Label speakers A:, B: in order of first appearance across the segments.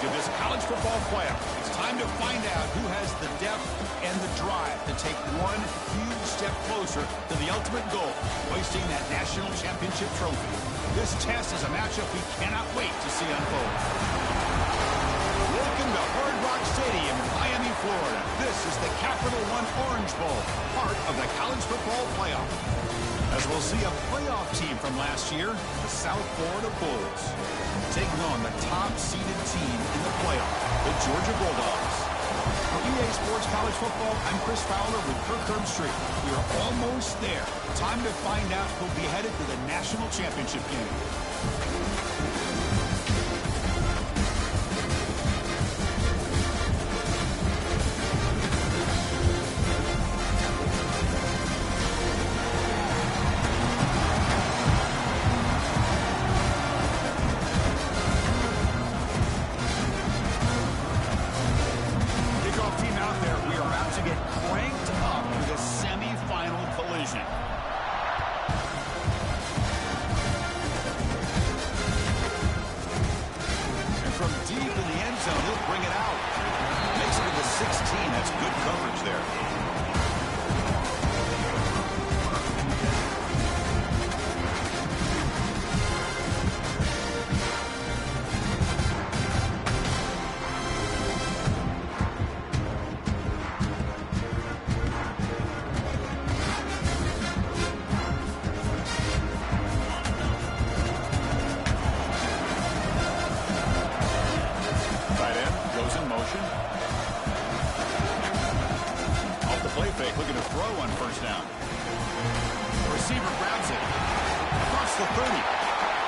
A: to this college football playoff. It's time to find out who has the depth and the drive to take one huge step closer to the ultimate goal, hoisting that national championship trophy. This test is a matchup we cannot wait to see unfold. Welcome to Hard Rock Stadium in Miami, Florida. This is the Capital One Orange Bowl, part of the college football playoff. As we'll see a playoff team from last year, the South Florida Bulls, taking on the top-seeded team in the playoff, the Georgia Bulldogs. For EA Sports College Football, I'm Chris Fowler with Kirk Herbstreit. We are almost there. Time to find out who'll be headed to the national championship game. Looking to throw on first down. The receiver grabs it. Across the 30.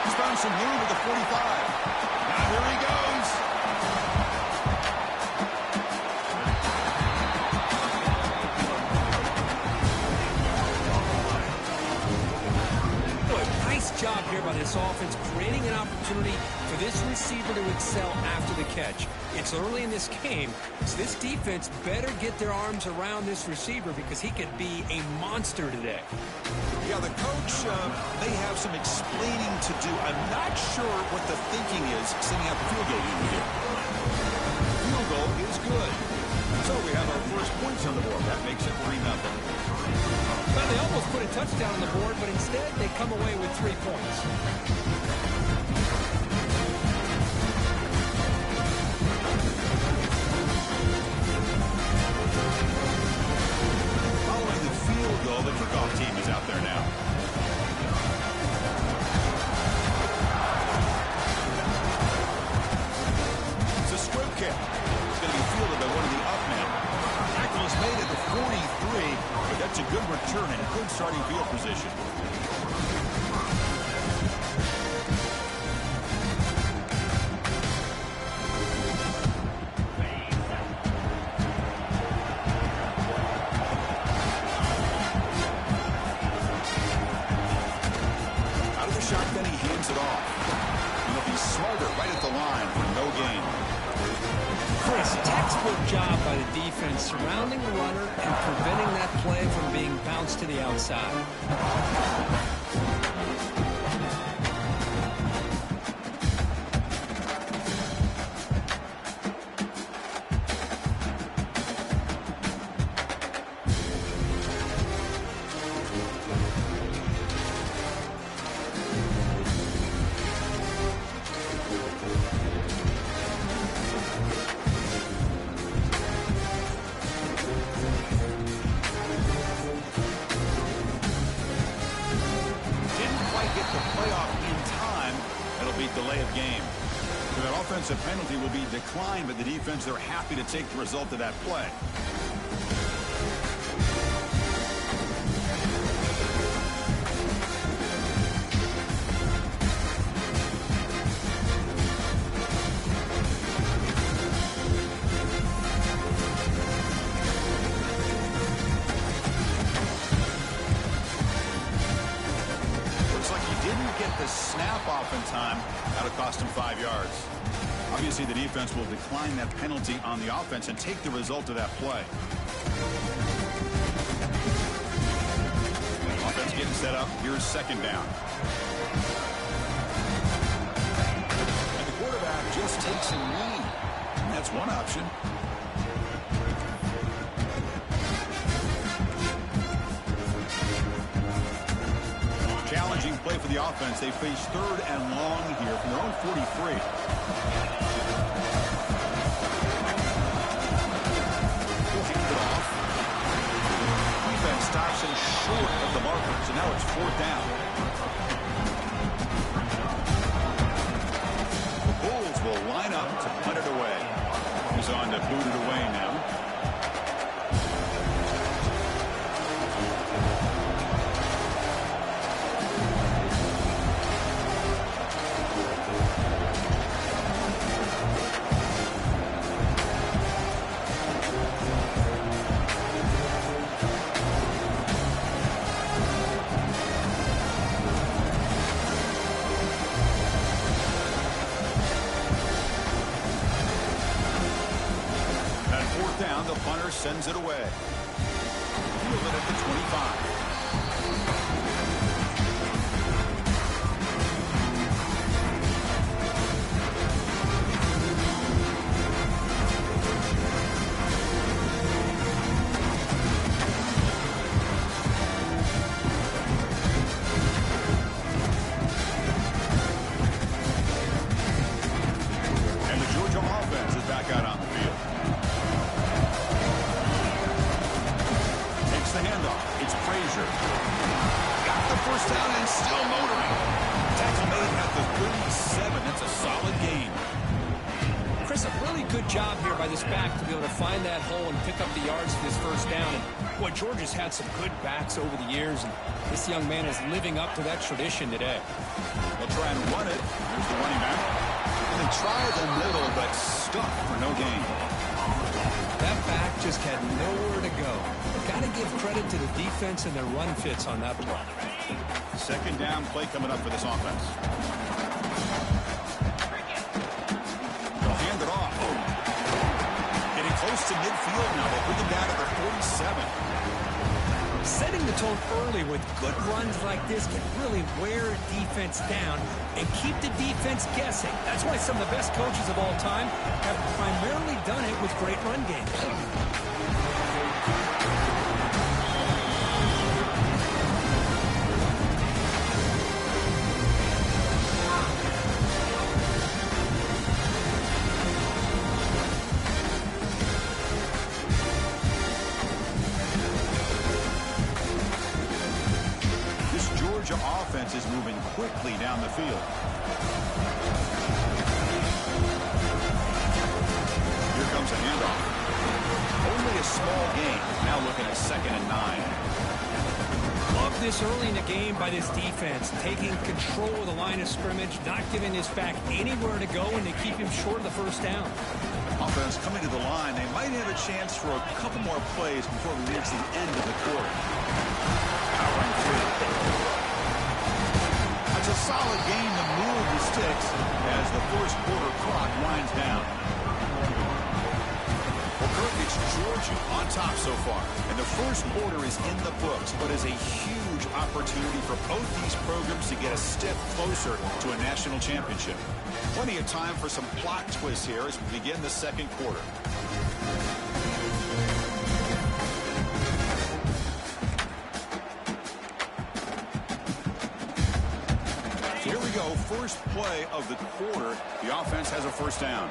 A: He's found some room at the 45. Now here he goes.
B: Nice job here by this offense, creating an opportunity for this receiver to excel after the catch. It's early in this game, so this defense better get their arms around this receiver because he could be a monster today.
A: Yeah, the coach may have some explaining to do. I'm not sure what the thinking is sending out the field goal unit here. The field goal is good. So we have our first points on the board. That makes it 3-0.
B: Well, they almost put a touchdown on the board, but instead they come away with 3 points.
A: Following the field goal, the kickoff team is out there now. It's a squib kick. It's going to be fielded by one of the up men. Tackle is made at the 43, but that's a good return and good starting field position. Out of the shotgun, he hands it off. And he'll be smarter right at the line for no gain.
B: Chris, textbook job by the defense surrounding the runner and preventing that play from being bounced to the outside.
A: Delay of game. So that offensive penalty will be declined, but the defense, they're happy to take the result of that play. Looks like he didn't get the snap off in time. That'll cost him 5 yards. Obviously, the defense will decline that penalty on the offense and take the result of that play. Offense getting set up. Here's second down. And the quarterback just takes a knee. That's one option. Challenging play for the offense. They face 3rd and long here from their own 43. We'll hand it off. Defense stops him short of the marker, so now it's 4th down. The Bulls will line up to punt it away. He's on to boot it away now. Down, the punter sends it away. Fielded at the 25. And the Georgia offense is back out on the field. The handoff. It's Frazier. Got the first down and still motoring. Tackle made at the 37. That's a solid gain.
B: Chris, a really good job here by this back to be able to find that hole and pick up the yards for this first down. And boy, Georgia's had some good backs over the years, and this young man is living up to that tradition today.
A: They'll try and run it. Here's the running back. And they try the middle, but stuck for no gain.
B: That back just had nowhere to go. Got to give credit to the defense and their run fits on that play.
A: 2nd down play coming up for this offense. They'll hand it off. Getting close to midfield now. They bring it down to the 47.
B: Setting the tone early with good runs like this can really wear a defense down and keep the defense guessing. That's why some of the best coaches of all time have primarily done it with great run games. Offense is moving quickly down the field. Here comes a handoff. Only a small gain. Now looking at 2nd and 9. Love this early in the game by this defense, taking control of the line of scrimmage, not giving this back anywhere to go, and they keep him short of the first down.
A: Offense coming to the line. They might have a chance for a couple more plays before we reach the end of the quarter. Powering through. It's a solid game to move the sticks as the first quarter clock winds down. Well, Kirk, it's Georgia on top so far. And the first quarter is in the books, but is a huge opportunity for both these programs to get a step closer to a national championship. Plenty of time for some plot twists here as we begin the 2nd quarter. Here we go, first play of the quarter. The offense has a first down.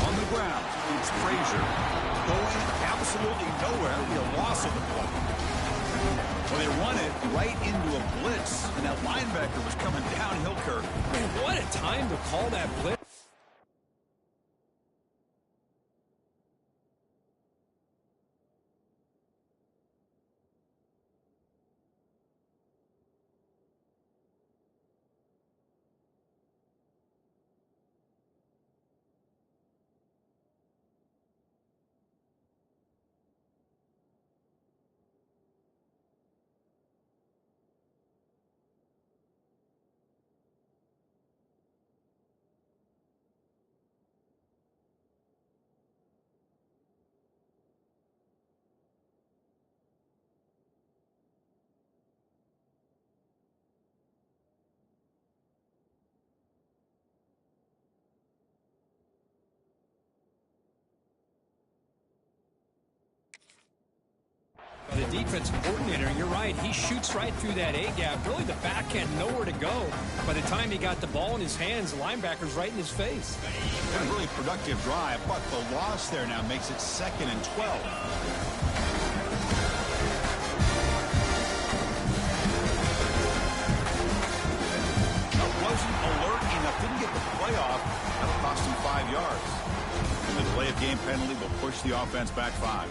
A: On the ground, it's Frazier. Going absolutely nowhere. It'll be a loss of the play. Well, they run it right into a blitz, and that linebacker was coming downhill, Kirk.
B: Man, what a time to call that blitz. defensive coordinator, and you're right. He shoots right through that A-gap. Really, the back had nowhere to go. By the time he got the ball in his hands, the linebacker's right in his face.
A: A really productive drive, but the loss there now makes it 2nd and 12. Wasn't alert enough, didn't get the playoff. That'll cost him 5 yards. And the delay of game penalty will push the offense back 5.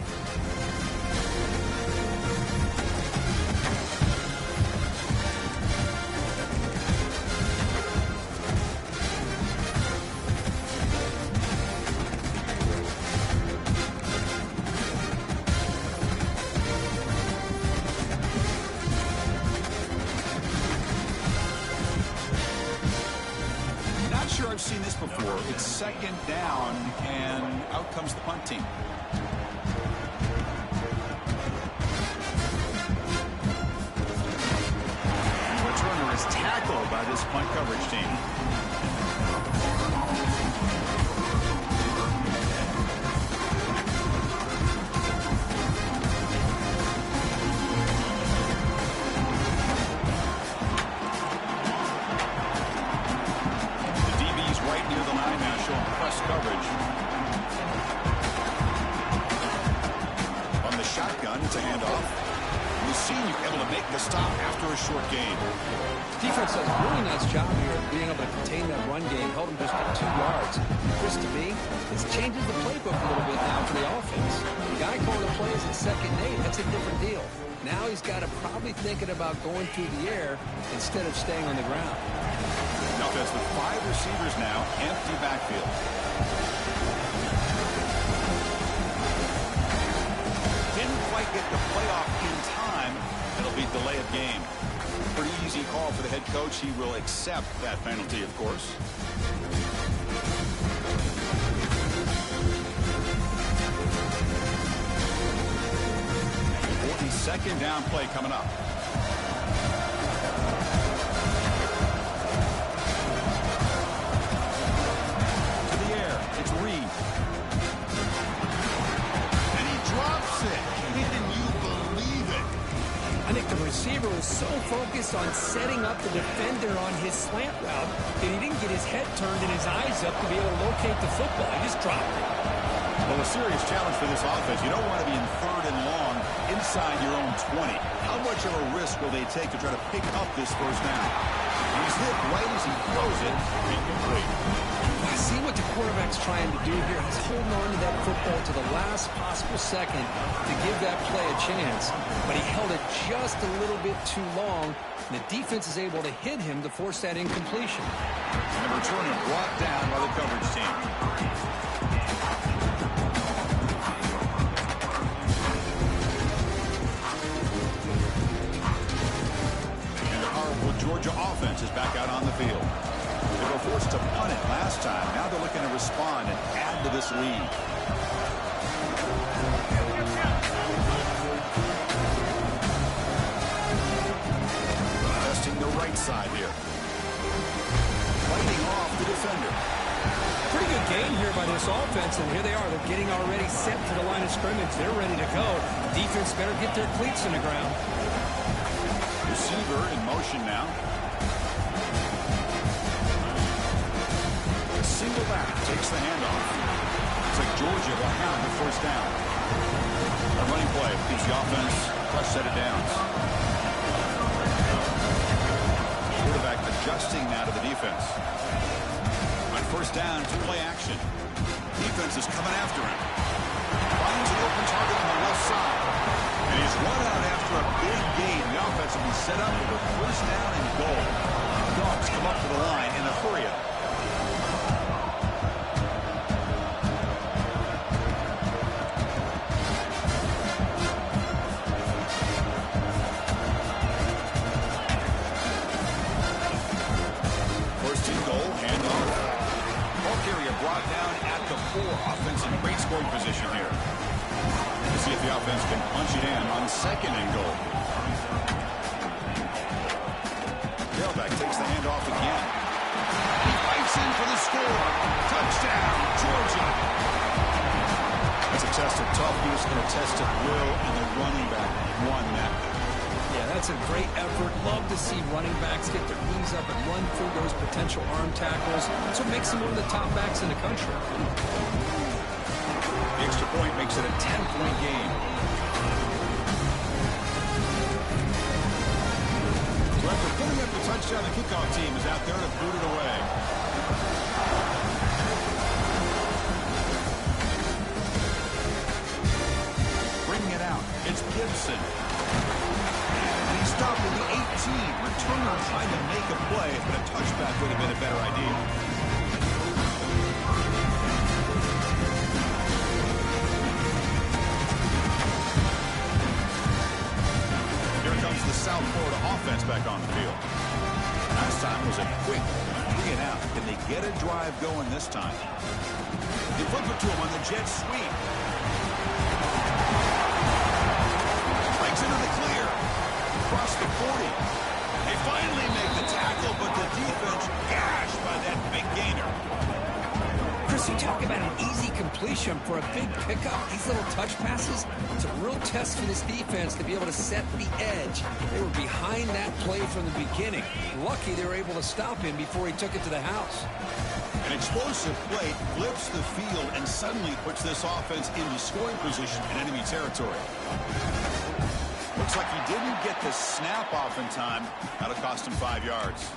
A: I've seen this before. It's 2nd down, and out comes the punt team. The returner is tackled by this punt coverage team. Coverage. On the shotgun, it's a handoff. We've seen you able to make the stop after a short gain.
B: Defense does a really nice job here of being able to contain that run game, held him just at 2 yards. Chris, to me, this changes the playbook a little bit now for the offense. The guy calling the plays at 2nd and 8, that's a different deal. Now he's got to probably thinking about going through the air instead of staying on the ground.
A: The offense with 5 receivers now, empty backfield. Didn't quite get the playoff in time. It'll be delay of game. Pretty easy call for the head coach. He will accept that penalty, of course. 42nd down play coming up. To the air. It's Reed. And he drops it. Can you believe it?
B: I think the receiver was so focused on setting up the defender on his slant route that he didn't get his head turned and his eyes up to be able to locate the football. He just dropped it.
A: Well, a serious challenge for this offense. You don't want to be in 3rd and long inside your own 20. How much of a risk will they take to try to pick up this 1st down? He's hit right as he throws it. Incomplete.
B: I see what the quarterback's trying to do here. He's holding on to that football to the last possible second to give that play a chance. But he held it just a little bit too long. And the defense is able to hit him to force that incompletion.
A: And the returner brought down by the coverage team. Georgia offense is back out on the field. They were forced to punt it last time. Now they're looking to respond and add to this lead. Testing the right side here. Fighting off the defender.
B: Pretty good game here by this offense, and here they are. They're getting already set to the line of scrimmage. They're ready to go. Defense better get their cleats in the ground.
A: Receiver in motion now. Single back takes the handoff. It's like Georgia will have the 1st down. A running play keeps the offense fresh set of downs. Quarterback adjusting now to the defense. On 1st down, 2-play action. Defense is coming after him. Finds an open target on the left side. And he's run out after a big gain. The offense will be set up with a 1st down and goal. Dogs come up to the line in a hurry-up. Brought down at the 4. Offense in great scoring position here. We'll see if the offense can punch it in on 2nd and goal. Tailback takes the handoff again. He fights in for the score. Touchdown, Georgia. That's a tested tough. He was going to test it will, and the running back won that.
B: Yeah, that's a great effort. Love to see running backs get their knees up and run through those potential arm tackles. That's what makes them one of the top backs in the country.
A: The extra point makes it a 10-point game. So after putting up the touchdown, the kickoff team is out there to boot it away. Bringing it out, it's Gibson. And he stopped at the 18. Returner trying to make a play, but a touchback would have been a better idea. The South Florida offense back on the field. Last time was a quick 3 and out. Can they get a drive going this time? They flip it to him on the jet sweep. Breaks into the clear. Across the 40. They finally make the tackle, but the defense gashed by that big gainer.
B: Chris, you talk about an easy completion for a big pickup. These little touch passes, it's a real test for this defense to be able to set the edge. They were behind that play from the beginning. Lucky they were able to stop him before he took it to the house.
A: An explosive play flips the field and suddenly puts this offense into scoring position in enemy territory. Looks like he didn't get the snap off in time. That'll cost him 5 yards.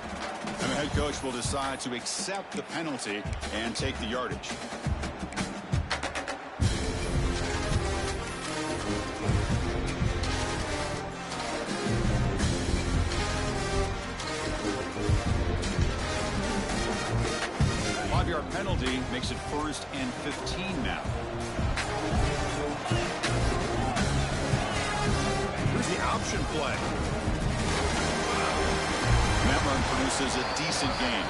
A: And the head coach will decide to accept the penalty and take the yardage. Five-yard penalty makes it 1st and 15 now. Here's the option play. That run produces a decent gain.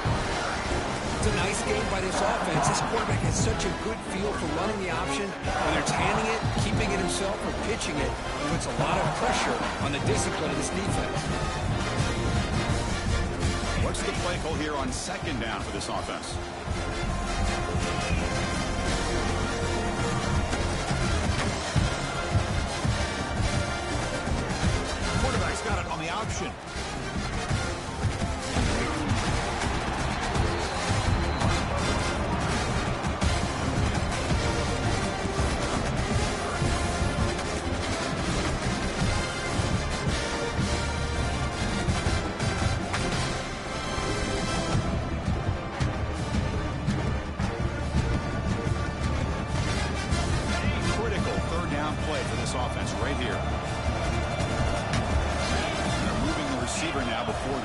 B: It's a nice game by this offense. This quarterback has such a good feel for running the option. Whether it's handing it, keeping it himself, or pitching it, it puts a lot of pressure on the discipline of this defense.
A: What's the play call here on 2nd down for this offense? Quarterback's got it on the option.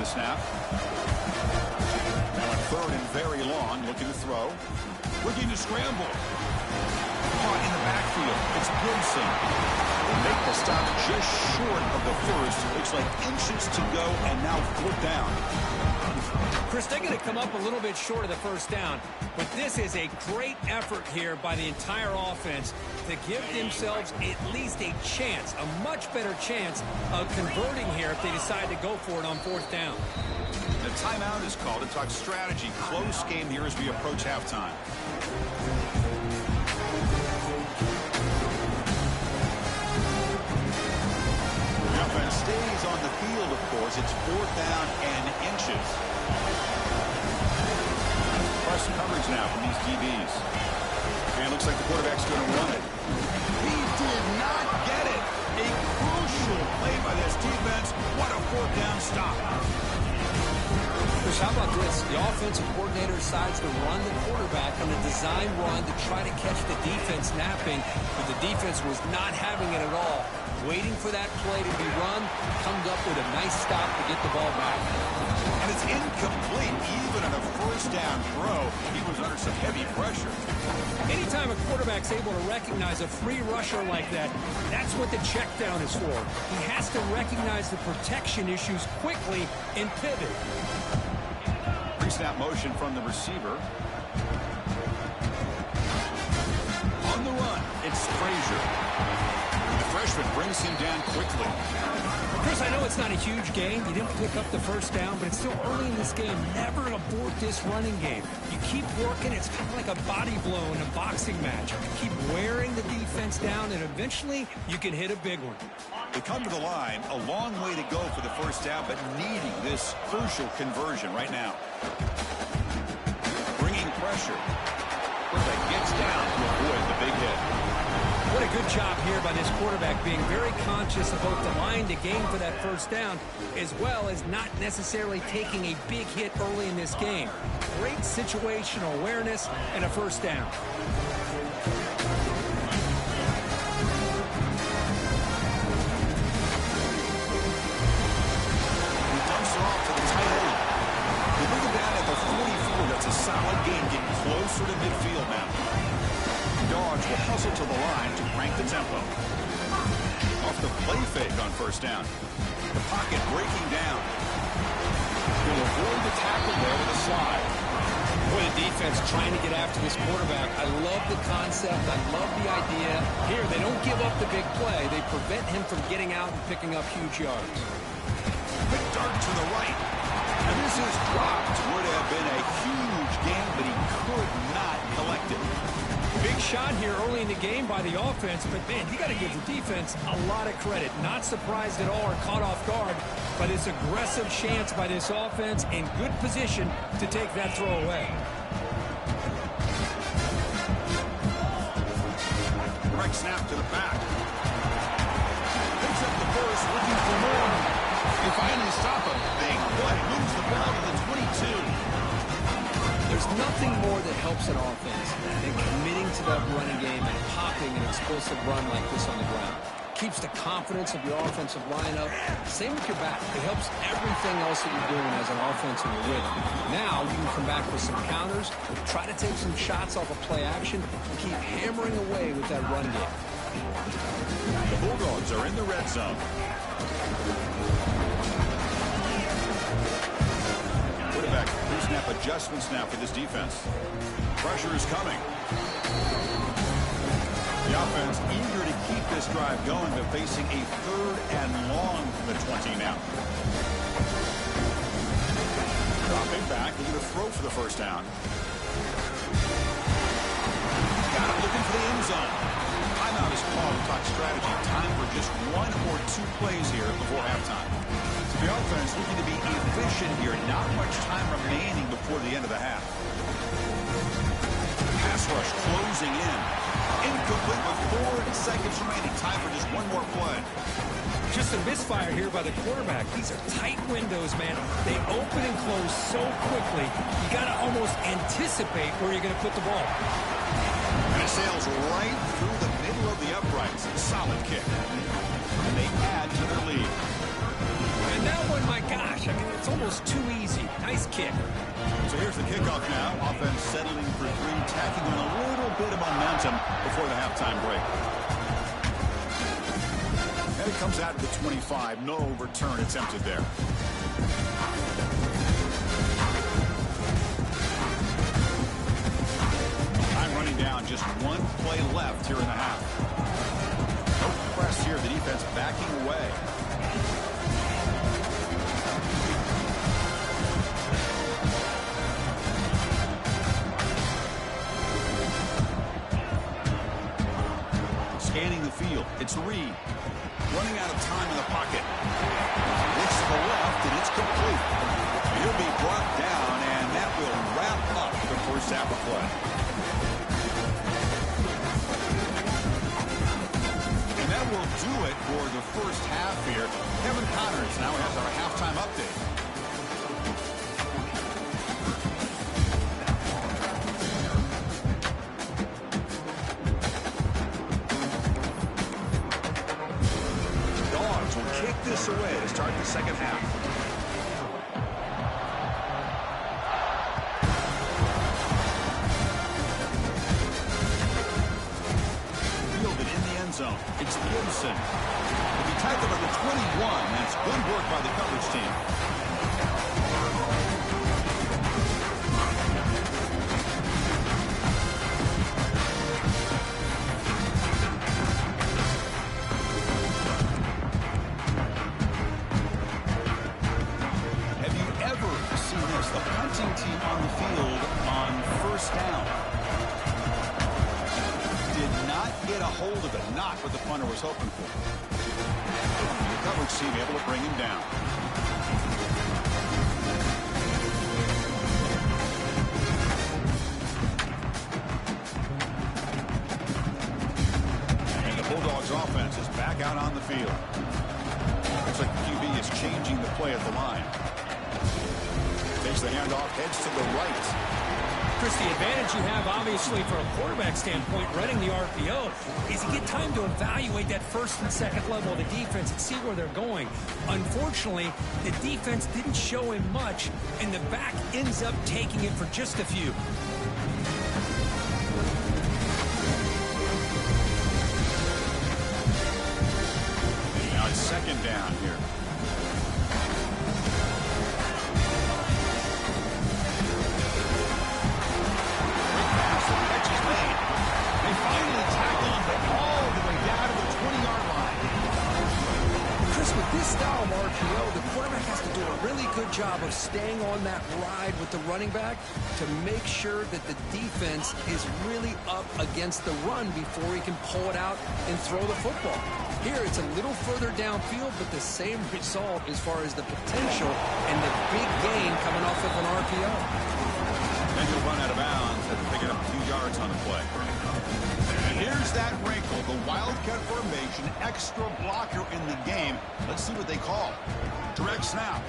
A: Snap. Now on 3rd and very long, looking to throw. Looking to scramble. Caught in the backfield. It's Gibson. They make the stop just short of the 1st. Looks like inches to go, and now 4th down.
B: Chris, they're going to come up a little bit short of the 1st down, but this is a great effort here by the entire offense to give themselves at least a chance, a much better chance of converting here if they decide to go for it on 4th down.
A: The timeout is called to talk strategy. Close game here as we approach halftime. The offense stays on the field, of course. It's 4th down and inches. Press coverage now from these DBs. And looks like the quarterback's going to run it. He did not get it. A crucial play by this defense. What a 4th down stop.
B: Chris, how about this? The offensive coordinator decides to run the quarterback on a design run to try to catch the defense napping, but the defense was not having it at all. Waiting for that play to be run, comes up with a nice stop to get the ball back.
A: And it's incomplete. Even on a 1st down throw, he was under some heavy pressure.
B: Anytime a quarterback's able to recognize a free rusher like that, that's what the check down is for. He has to recognize the protection issues quickly and pivot.
A: Pre-snap motion from the receiver. On the run, it's Frazier. The freshman brings him down quickly.
B: Chris, I know it's not a huge game. You didn't pick up the 1st down, but it's still early in this game. Never abort this running game. You keep working. It's kind of like a body blow in a boxing match. You keep wearing the defense defense down, and eventually you can hit a big one.
A: They come to the line, a long way to go for the first down, but needing this crucial conversion right now. Bringing pressure. Quarterback gets down to avoid the big hit.
B: What a good job here by this quarterback, being very conscious of both the line to gain for that first down, as well as not necessarily taking a big hit early in this game. Great situational awareness and a first down.
A: He dumps it off to the tight end. They bring him down at the 44. That's a solid gain, getting closer to midfield now. Dogs will hustle to the line to crank the tempo. Off the play fake on first down. The pocket breaking down. He'll avoid the tackle there with a slide.
B: Boy, the defense trying to get after this quarterback. I love the concept. I love the idea. Here, they don't give up the big play. They prevent him from getting out and picking up huge yards.
A: The dart to the right. And this is dropped. Would have been a huge gain, but he could not collect it.
B: Big shot here early in the game by the offense, but, man, you got to give the defense a lot of credit. Not surprised at all or caught off guard by this aggressive chance by this offense, in good position to take that throw away.
A: Right snap to the back. Picks up the first, looking for more. You finally stop him. Big play. Moves the ball to the 22.
B: There's nothing more that helps an offense than committing to that running game and popping an explosive run like this on the ground. Keeps the confidence of your offensive line up. Same with your back. It helps everything else that you're doing as an offense in your rhythm. Now you can come back with some counters, try to take some shots off of play action, and keep hammering away with that run game.
A: The Bulldogs are in the red zone. Quarterback pre-snap adjustments now for this defense. Pressure is coming. The offense eager to keep this drive going, but facing a 3rd and long from the 20 now. Dropping back, looking to throw for the first down. Got it, looking for the end zone. Timeout is called to talk strategy. Time for just 1 or 2 plays here before halftime. The offense looking to be efficient here. Not much time remaining before the end of the half. Pass rush closing in. Incomplete with 4 seconds remaining. Time for just 1 more play.
B: Just a misfire here by the quarterback. These are tight windows, man. They open and close so quickly. You got to almost anticipate where you're going to put the ball.
A: And it sails right through the middle of the uprights. Solid kick. And they add to their lead.
B: And that one, my gosh, I mean, it's almost too easy. Nice kick.
A: So here's the kickoff now. Offense settling for 3, tacking on a little bit of momentum before the halftime break. And it comes out to the 25. No return attempted there. Time running down. Just 1 play left here in the half. No press here. The defense backing away. Scanning the field. It's Reed. Running out of time in the pocket. Looks to the left, and it's complete. He'll be brought down, and that will wrap up the first half of play. And that will do it for the first half here. Kevin Connors now has our halftime update. This away to start the second half. Fielded in the end zone. It's Gibson. He tackled on the 21. That's good work by the coverage team. Team on the field on first down. Did not get a hold of it, not what the punter was hoping for. The coverage team able to bring him down. And the Bulldogs offense is back out on the field. Looks like the QB is changing the play at the line. Takes the handoff, heads to the right.
B: Chris, the advantage you have, obviously, from a quarterback standpoint, running the RPO, is you get time to evaluate that first and second level of the defense and see where they're going. Unfortunately, the defense didn't show him much, and the back ends up taking it for just a few.
A: Now it's second down here.
B: Job of staying on that ride with the running back to make sure that the defense is really up against the run before he can pull it out and throw the football. Here it's a little further downfield, but the same result as far as the potential and the big gain coming off of an RPO.
A: Then you'll run out of bounds after picking up a few yards on the play. And here's that wrinkle, the wildcat formation, extra blocker in the game. Let's see what they call. Direct snap.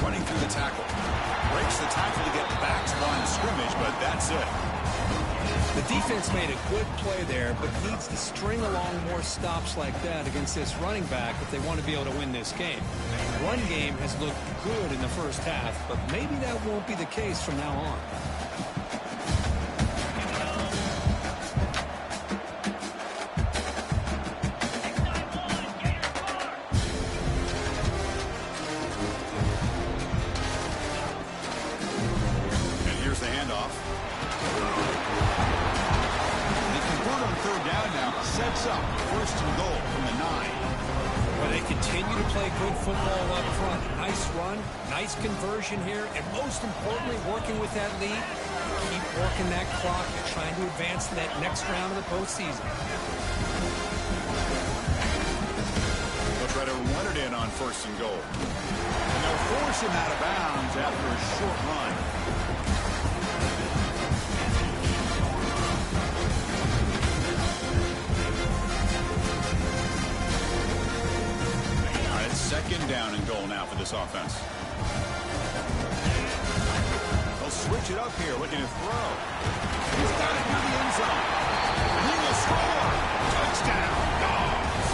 A: Running through the tackle. Breaks the tackle to get back to the line of scrimmage, but that's it.
B: The defense made a good play there, but needs to string along more stops like that against this running back if they want to be able to win this game. The run game has looked good in the first half, but maybe that won't be the case from now on.
A: Sets up first and goal from the 9.
B: Well, they continue to play good football up front. Nice run, nice conversion here, and most importantly, working with that lead, keep working that clock, trying to advance to that next round of the postseason.
A: They'll try to run it in on first and goal. And they'll force him out of bounds after a short run. Second down and goal now for this offense. They'll switch it up here, looking to throw. He's got it near the end zone. He will score. Touchdown, Dogs.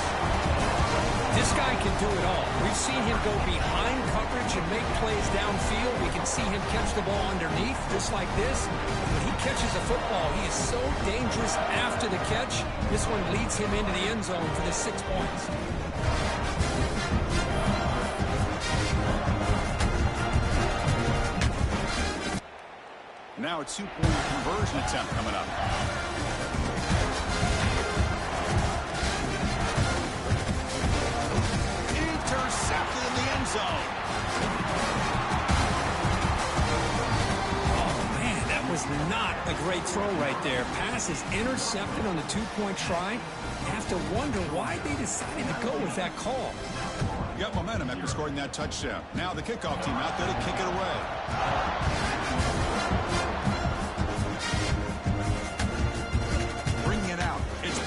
B: This guy can do it all. We've seen him go behind coverage and make plays downfield. We can see him catch the ball underneath, just like this. When he catches a football, he is so dangerous after the catch. This one leads him into the end zone for the 6 points.
A: Now a two-point conversion attempt coming up. Intercepted in the end zone.
B: Oh, man, that was not a great throw right there. Pass is intercepted on the two-point try. You have to wonder why they decided to go with that call.
A: You got momentum after scoring that touchdown. Now the kickoff team out there to kick it away.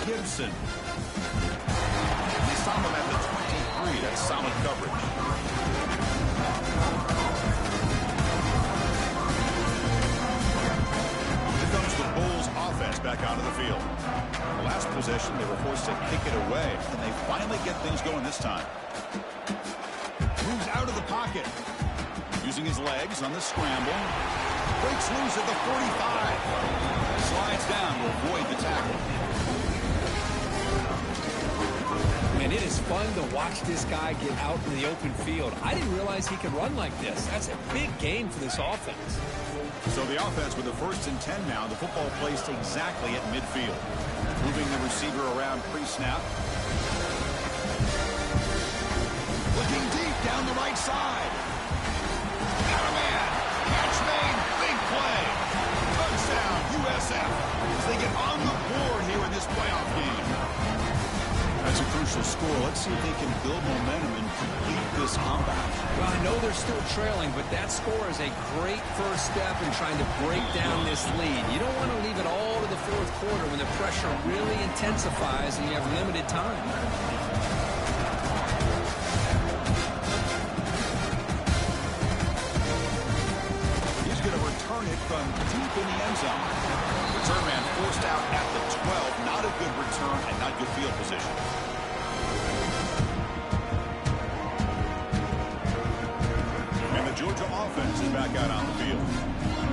A: Gibson. They stop him at the 23. That's solid coverage. Here comes the Bulls offense back onto the field. The last possession, they were forced to kick it away, and they finally get things going this time. Moves out of the pocket. Using his legs on the scramble. Breaks loose at the 45. Slides down to avoid the tackle.
B: And it is fun to watch this guy get out in the open field. I didn't realize he could run like this. That's a big gain for this offense.
A: So the offense with the 1st and 10 now. The football placed exactly at midfield. Moving the receiver around pre-snap. Looking deep down the right side. Got a man. Catch made. Big play. Touchdown, USF as they get on the board here in this playoff game. That's a crucial score. Let's see if they can build momentum and complete this comeback.
B: Well, I know they're still trailing, but that score is a great first step in trying to break down this lead. You don't want to leave it all to the fourth quarter when the pressure really intensifies and you have limited time.
A: He's going to return it from deep in the end zone. Return man forced out at the 12. Not a good return and not good field position. And the Georgia offense is back out on the field.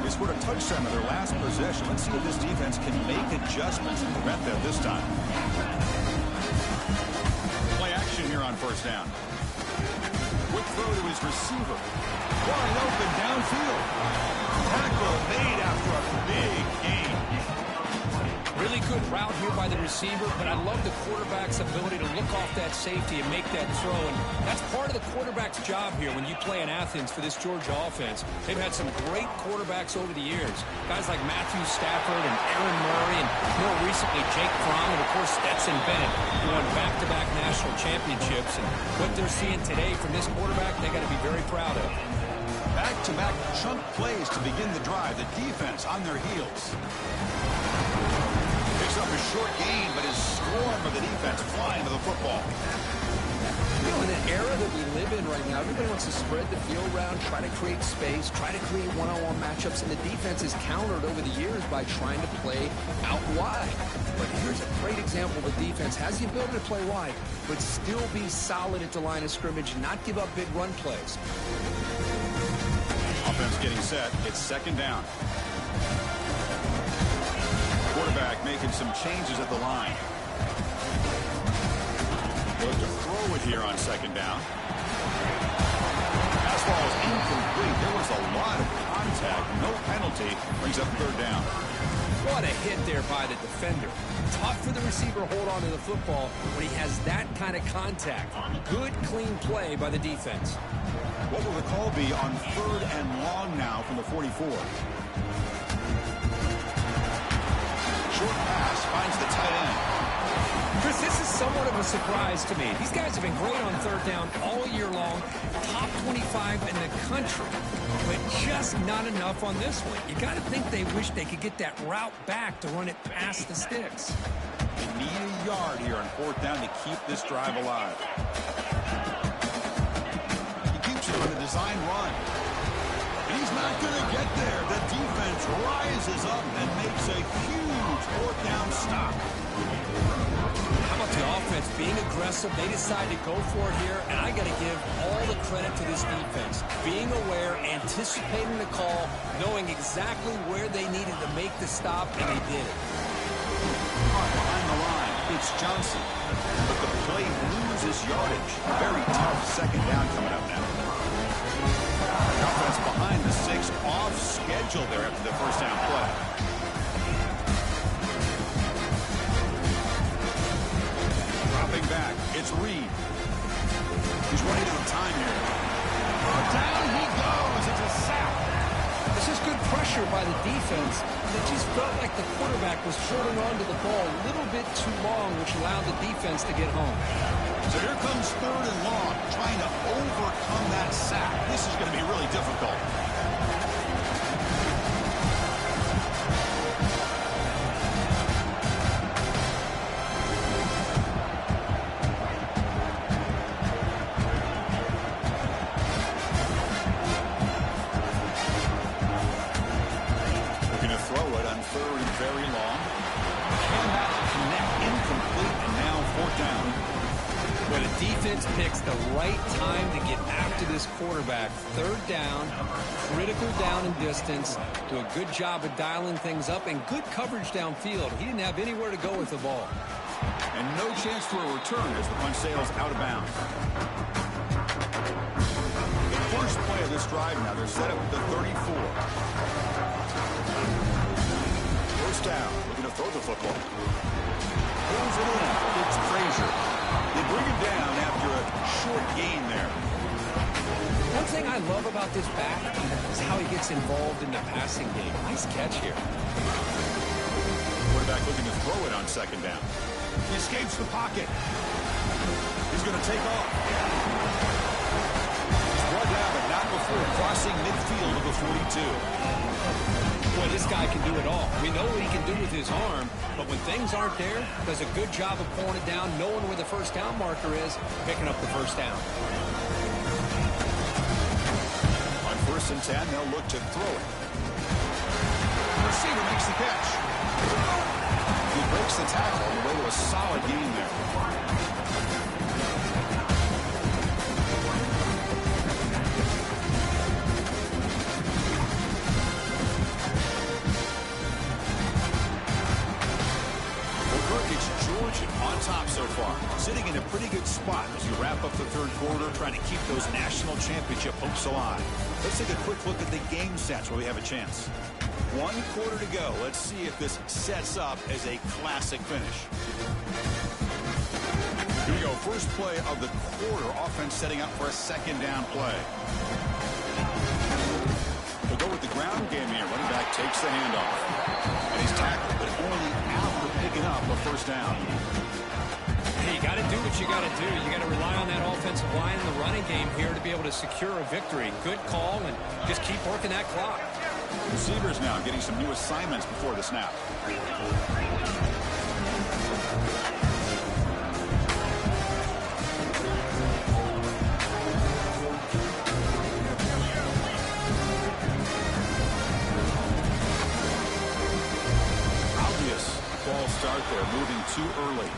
A: They scored a touchdown in their last possession. Let's see if this defense can make adjustments and prevent that this time. Play action here on first down. Quick throw to his receiver. Wide open downfield. Tackle made after a big gain.
B: Really good route here by the receiver, but I love the quarterback's ability to look off that safety and make that throw. And that's part of the quarterback's job here when you play in Athens for this Georgia offense. They've had some great quarterbacks over the years. Guys like Matthew Stafford and Aaron Murray, and more recently Jake Fromm, and of course Stetson Bennett, who won back-to-back national championships. And what they're seeing today from this quarterback, they got to be very proud of.
A: Back-to-back chunk plays to begin the drive. The defense on their heels. Picks up a short gain, but is swarmed by the defense flying to the football.
B: You know, in the era that we live in right now, everybody wants to spread the field around, try to create space, try to create one-on-one matchups, and the defense is countered over the years by trying to play out wide. But here's a great example. The defense has the ability to play wide, but still be solid at the line of scrimmage, not give up big run plays.
A: Offense getting set. It's second down. Quarterback making some changes at the line. Goes to throw it here on second down. Pass ball is incomplete. There was a lot of contact. No penalty. Brings up third down.
B: What a hit there by the defender. Tough for the receiver to hold on to the football when he has that kind of contact. Good, clean play by the defense.
A: What will the call be on third and long now from the 44? Short pass finds the tight end.
B: Chris, this is somewhat of a surprise to me. These guys have been great on third down all year long. Top 25 in the country. But just not enough on this one. You got to think they wish they could get that route back to run it past the sticks.
A: They need a yard here on fourth down to keep this drive alive. He keeps it on a design run. And he's not going to get there. The defense rises up and makes a huge fourth down stop.
B: How about the offense being aggressive? They decide to go for it here, and I got to give all the credit to this defense. Being aware, anticipating the call, knowing exactly where they needed to make the stop, and they did it.
A: Behind the line, it's Johnson. But the play loses yardage. Very tough second down coming up now. The offense behind the 6, off schedule there after the first down play. Dropping back, it's Reed. He's running out of time here. Down he goes, it's a sack.
B: This is good pressure by the defense. It just felt like the quarterback was holding on to the ball a little bit too long, which allowed the defense to get home.
A: So here comes third and long, trying to overcome that sack. This is going to be really difficult. Looking to throw it on third and very long. Cannot connect, incomplete, and now fourth down.
B: But the defense picks the right time to get after this quarterback. Third down, critical down and distance. Do a good job of dialing things up and good coverage downfield. He didn't have anywhere to go with the ball.
A: And no chance for a return as the punt sails out of bounds. The first play of this drive now, they're set up at the 34. First down, looking to throw the football. Pulls it in, it's Frazier. They bring him down after a short gain there.
B: One thing I love about this back is how he gets involved in the passing game. Nice catch here.
A: Quarterback looking to throw it on second down. He escapes the pocket. He's going to take off. He's brought down, but not before crossing midfield of the 42.
B: Boy, this guy can do it all. We know what he can do with his arm, but when things aren't there, does a good job of pulling it down, knowing where the first down marker is, picking up the first down.
A: On 1st and 10, they'll look to throw it. The receiver makes the catch. He breaks the tackle on the way to a solid gain there. On top so far, sitting in a pretty good spot as you wrap up the third quarter, trying to keep those national championship hopes alive. Let's take a quick look at the game stats where we have a chance. 1 quarter to go. Let's see if this sets up as a classic finish. Here we go. First play of the quarter. Offense setting up for a second down play. We'll go with the ground game here. Running back takes the handoff. And he's tackled, but only after picking up a first down.
B: Hey, you got to do what you got to do. You got to rely on that offensive line in the running game here to be able to secure a victory. Good call, and just keep working that clock.
A: Receivers now getting some new assignments before the snap. False start there, moving too early.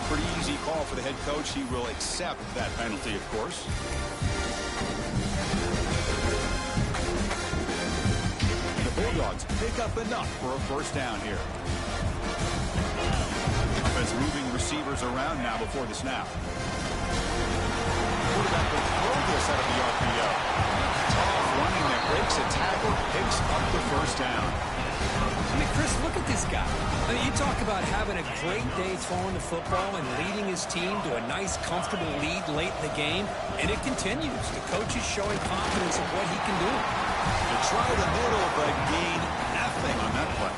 A: Pretty easy call for the head coach. He will accept that penalty, of course. The Bulldogs pick up enough for a first down here. Offense moving receivers around now before the snap. Quarterback will throw this out of the RPO. Tough running that breaks a tackle, picks up the first down.
B: I mean, Chris, look at this guy. I mean, you talk about having a great day throwing the football and leading his team to a nice, comfortable lead late in the game, and it continues. The coach is showing confidence in what he can do.
A: They try the middle, but gain nothing on that play.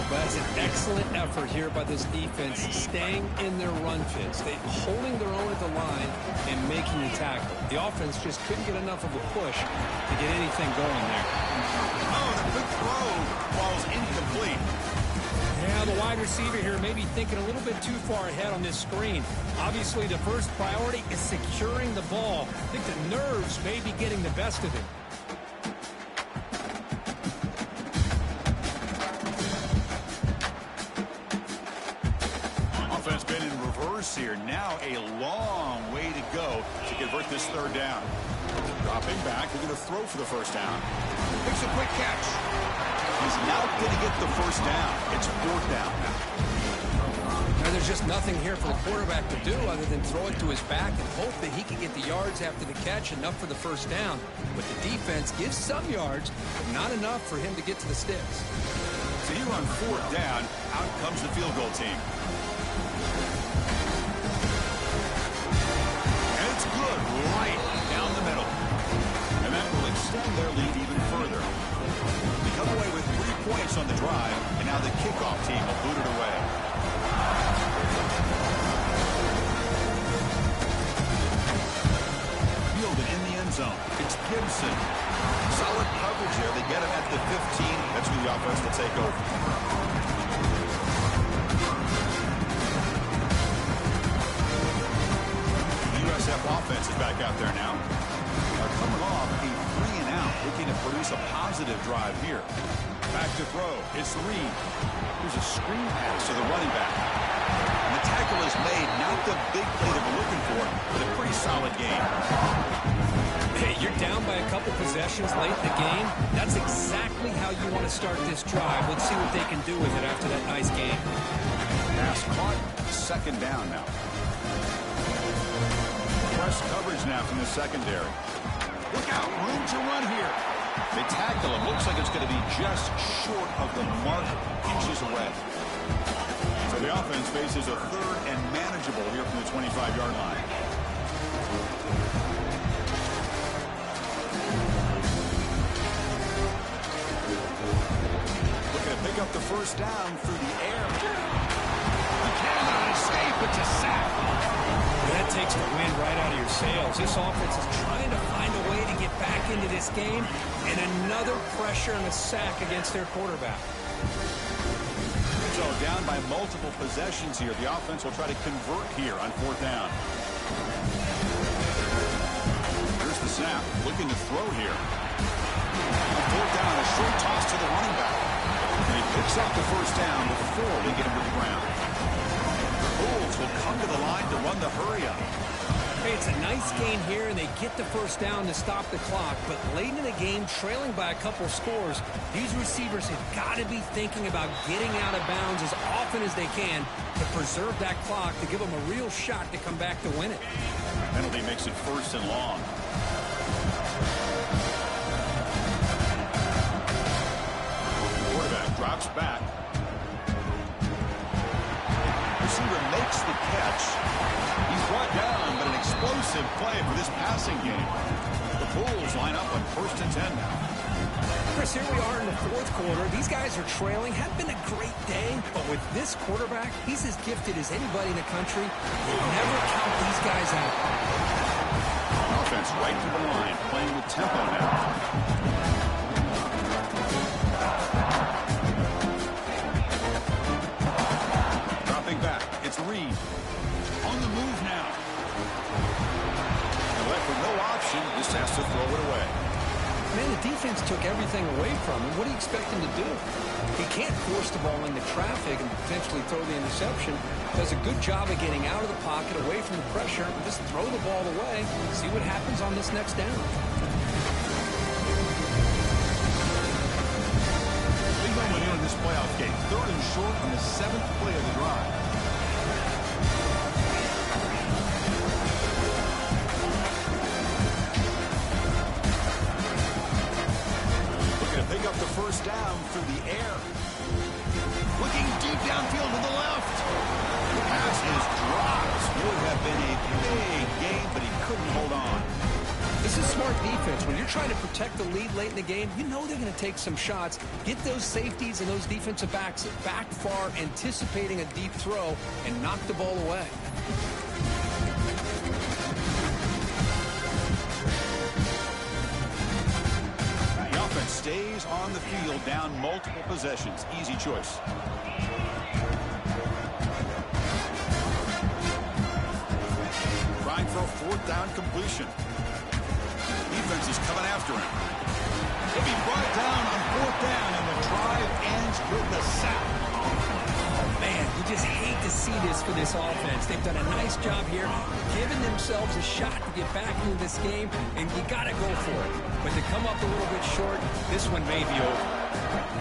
B: But that's an excellent effort here by this defense, staying in their run fits. They're holding their own at the line and making the tackle. The offense just couldn't get enough of a push to get anything going there.
A: Oh, the quick throw falls incomplete.
B: Yeah, the wide receiver here may be thinking a little bit too far ahead on this screen. Obviously, the first priority is securing the ball. I think the nerves may be getting the best of him.
A: Offense been in reverse here. Now a long way to go to convert this third down. Dropping back, they're going to throw for the first down. Makes a quick catch. He's not going to get the first down. It's 4th down now.
B: Now, there's just nothing here for the quarterback to do other than throw it to his back and hope that he can get the yards after the catch, enough for the first down. But the defense gives some yards, but not enough for him to get to the sticks.
A: So here on 4th down, out comes the field goal team. And it's good, right down the middle. And that will extend their lead even further. They come away with 3 points on the drive, and now the kickoff team will boot it away. Fielded in the end zone. It's Gibson. Solid coverage there. They get him at the 15. That's where the offense will take over. The USF offense is back out there now. They're coming off a 3-and-out, looking to produce a positive drive here. Back to throw. It's Reed. Here's a screen pass to the running back. And the tackle is made. Not the big play that we're looking for, but a pretty solid game.
B: Hey, you're down by a couple possessions late in the game. That's exactly how you want to start this drive. Let's see what they can do with it after that nice game.
A: Pass caught. 2nd down now. Press coverage now from the secondary. Look out. Room to run here. They tackle him. Looks like it's going to be just short of the mark, inches away. So the offense faces a 3rd and manageable here from the 25-yard line. Looking to pick up the first down through the air. The cannot escape. It's a sack.
B: That takes the wind right out of your sails. This offense is trying to find a way to get back into this game, and another pressure and a sack against their quarterback.
A: So down by multiple possessions here. The offense will try to convert here on fourth down. Here's the snap, looking to throw here. On fourth down, a short toss to the running back. And he picks up the first down before they get him to the ground. The Bulls will come to the line to run the hurry-up.
B: Hey, it's a nice gain here, and they get the first down to stop the clock. But late in the game, trailing by a couple scores, these receivers have got to be thinking about getting out of bounds as often as they can to preserve that clock, to give them a real shot to come back to win it.
A: Penalty makes it first and long. Quarterback drops back. Receiver makes the catch. He's brought down, but an explosive play for this passing game. The Bulls line up on first and 10 now.
B: Chris, here we are in the fourth quarter. These guys are trailing. Had been a great day, but with this quarterback, he's as gifted as anybody in the country. You never count these guys out.
A: Offense right to the line, playing with tempo now. Back. It's Reed on the move now. And left with no option, just has to throw it away.
B: Man, the defense took everything away from him. What do you expect him to do? He can't force the ball into traffic and potentially throw the interception. Does a good job of getting out of the pocket, away from the pressure, and just throw the ball away. See what happens on this next down.
A: Big moment here in this playoff game. Third and short on the 7th play of the drive. Pick up the first down through the air. Looking deep downfield to the left. The pass is dropped. Would have been a big game, but he couldn't hold on.
B: This is smart defense. When you're trying to protect the lead late in the game, you know they're going to take some shots. Get those safeties and those defensive backs back far, anticipating a deep throw, and knock the ball away.
A: Stays on the field, down multiple possessions. Easy choice. Trying for a fourth down completion. Defense is coming after him. He'll be brought down on fourth down, and the drive ends with a sack.
B: Man, you just hate to see this for this offense. They've done a nice job here, giving themselves a shot to get back into this game, and you got to go for it. But to come up a little bit short, this one may be over.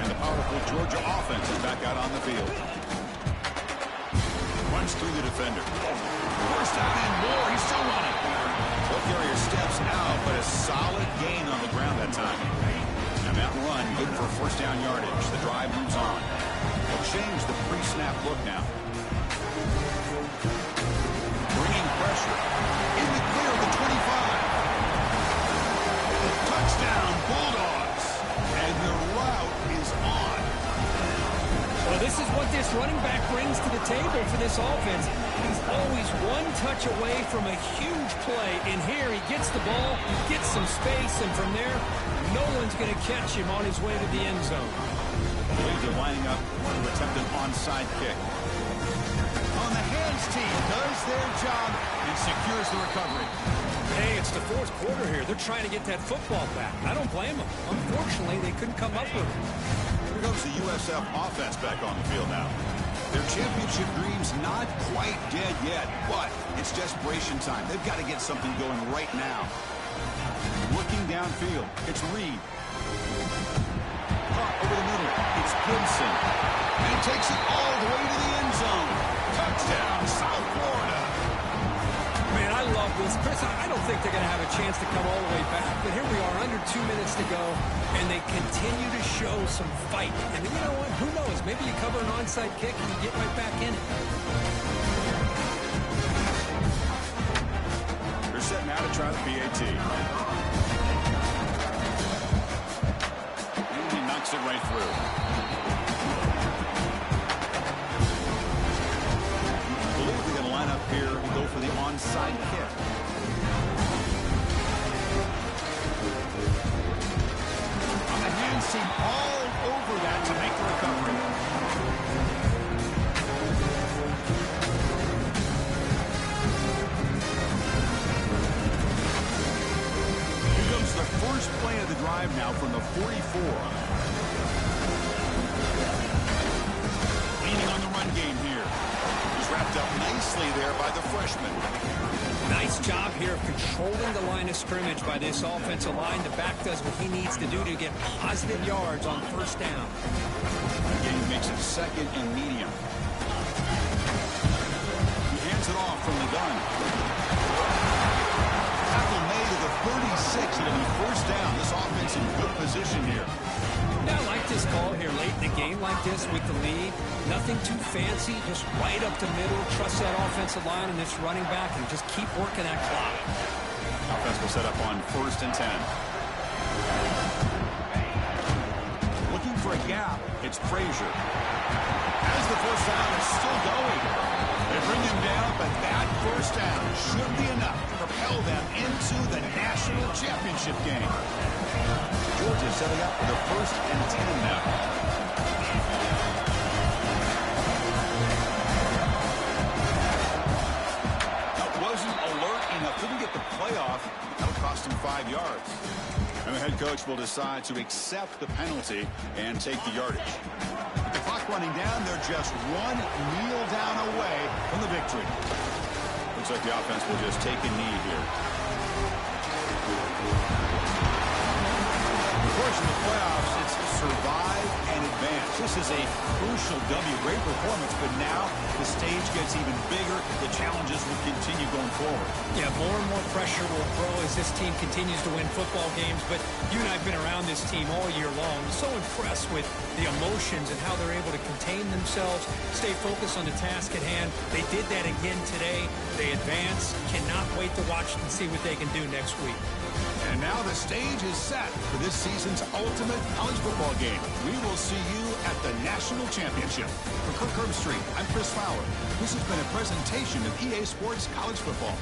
A: And the powerful Georgia offense is back out on the field. Runs through the defender. First down and more. He's still running. Ball carrier steps out, but a solid gain on the ground that time. And that run good for first down yardage. The drive moves on. They'll change the pre-snap look now. Bringing pressure. In the clear of the 25. Touchdown, Bulldogs. And the route is on.
B: Well, this is what this running back brings to the table for this offense. He's always one touch away from a huge play. And here he gets the ball, gets some space, and from there, no one's going to catch him on his way to the end zone.
A: They're lining up to attempt an onside kick. On the hands team does their job and secures the recovery.
B: Hey, it's the fourth quarter here. They're trying to get that football back. I don't blame them. Unfortunately, they couldn't come up with it.
A: Here goes the USF offense back on the field now. Their championship dreams not quite dead yet, but it's desperation time. They've got to get something going right now. Looking downfield, it's Reed. Caught over the middle, it's Gibson. And he takes it all the way to the end zone. Touchdown, South Florida.
B: Man, I love this. Chris, I don't think they're going to have a chance to come all the way back, but here we are, under 2 minutes to go, and they continue to show some fight. And you know what? Who knows? Maybe you cover an onside kick and you get right back in it.
A: They're set now to try the PAT. And he knocks it right through. onside kick. On the hand seam, all over that to make the recovery. Here comes the first play of the drive now from the 44. Leaning on the run game here. He's wrapped up nicely there by the freshman.
B: Nice job here of controlling the line of scrimmage by this offensive line. The back does what he needs to do to get positive yards on first down.
A: Again, he makes it second and medium. He hands it off from the gun. Tackle made to the 36. It'll be first down. This offense in good position here.
B: Yeah, I like this call here late in the game like this with the lead. Nothing too fancy, just right up the middle. Trust that offensive line and this running back and just keep working that clock.
A: Offense will set up on 1st and 10. Looking for a gap. It's Frazier. As the first down is still going. They bring him down, but that first down should be enough to propel them into the national championship game. Georgia setting up for the 1st and 10 now. That wasn't alert enough. Couldn't get the playoff. That'll cost him 5 yards. And the head coach will decide to accept the penalty and take the yardage. With the clock running down, they're just one kneel down away from the victory. Looks like the offense will just take a knee here. Of course, in the playoffs, it's survive and advance. This is a crucial W. Great performance, but now the stage gets even bigger. The challenges will continue going forward.
B: Yeah, more and more pressure will grow as this team continues to win football games, but you and I have been around this team all year long. So impressed with the emotions and how they're able to contain themselves, stay focused on the task at hand. They did that again today. They advance. Cannot wait to watch and see what they can do next week.
A: And now the stage is set for this season's ultimate college football game. We will see you at the National Championship. For Kirk Herbstreit, I'm Chris Fowler. This has been a presentation of EA Sports College Football.